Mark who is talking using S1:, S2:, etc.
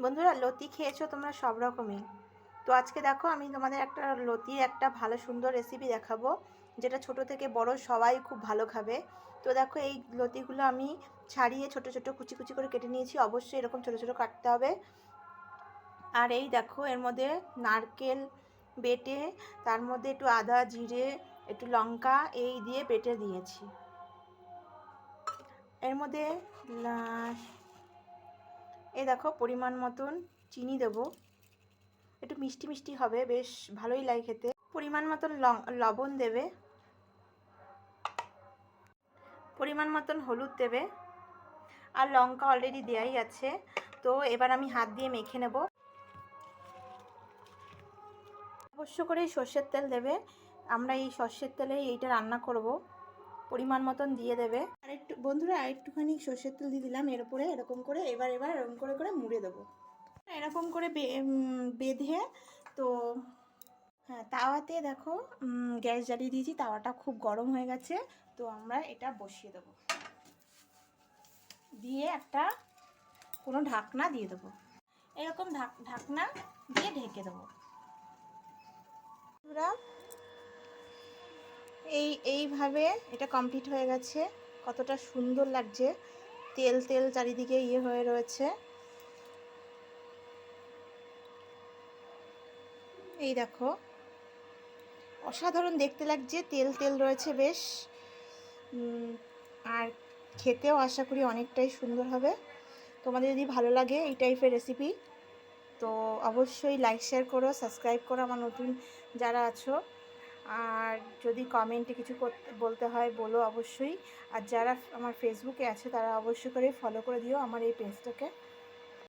S1: বন্ধুরা, লতি খেয়েছো তোমরা সব রকমই। তো আজকে দেখো আমি তোমাদের লতির একটা ভালো সুন্দর রেসিপি দেখাবো, যেটা ছোট থেকে বড় সবাই খুব ভালো খাবে। তো দেখো এই লতিগুলো আমি ছাড়িয়ে ছোট ছোট কুচি কুচি করে কেটে নিয়েছি। অবশ্যই এরকম ছোট ছোট কাটতে হবে। আর এই দেখো এর মধ্যে নারকেল বেটে, তার মধ্যে একটু আদা জিরে একটু লঙ্কা এই দিয়ে বেটে দিয়েছি। এর মধ্যে এই দেখো পরিমাণ মতন চিনি দেবো, একটু মিষ্টি মিষ্টি হবে, বেশ ভালোই লাগে খেতে। পরিমাণ মতন লবণ দেবে, পরিমাণ মতন হলুদ দেবে, আর লঙ্কা অলরেডি দেওয়াই আছে। তো এবার আমি হাত দিয়ে মেখে নেব। অবশ্য করে সর্ষের তেল দেবে, আমরা এই সর্ষের তেলে এইটা রান্না করব। পরিমাণ মতন দিয়ে দেবে। আর একটু বন্ধুরা একটুখানি সর্ষের তেল দিয়ে দিলাম এর উপরে, এরকম করে এবার এরকম করে করে মুড়ে দেবো, এরকম করে বেঁধে। তো হ্যাঁ, তাওয়াতে দেখো গ্যাস জ্বালিয়ে দিয়েছি, তাওয়াটা খুব গরম হয়ে গেছে। তো আমরা এটা বসিয়ে দেবো, দিয়ে একটা কোনো ঢাকনা দিয়ে দেবো, এরকম ঢাকনা দিয়ে ঢেকে দেবো। এইভাবে এটা কমপ্লিট হয়ে গেছে। কতটা সুন্দর লাগছে, তেল তেল চারিদিকে হয়ে রয়েছে। এই দেখো অসাধারণ দেখতে লাগছে, তেল তেল রয়েছে বেশ। আর খেতেও আশা করি অনেকটাই সুন্দর হবে। তোমাদের যদি ভালো লাগে এই টাইপের রেসিপি, তো অবশ্যই লাইক শেয়ার করো, সাবস্ক্রাইব করো আমার নতুন যারা আছো। আর যদি কমেন্টে কিছু বলতে হয় বলো অবশ্যই। আর যারা আমার ফেসবুকে আছে তারা অবশ্যই করে ফলো করে দিও আমার এই পেজটাকে।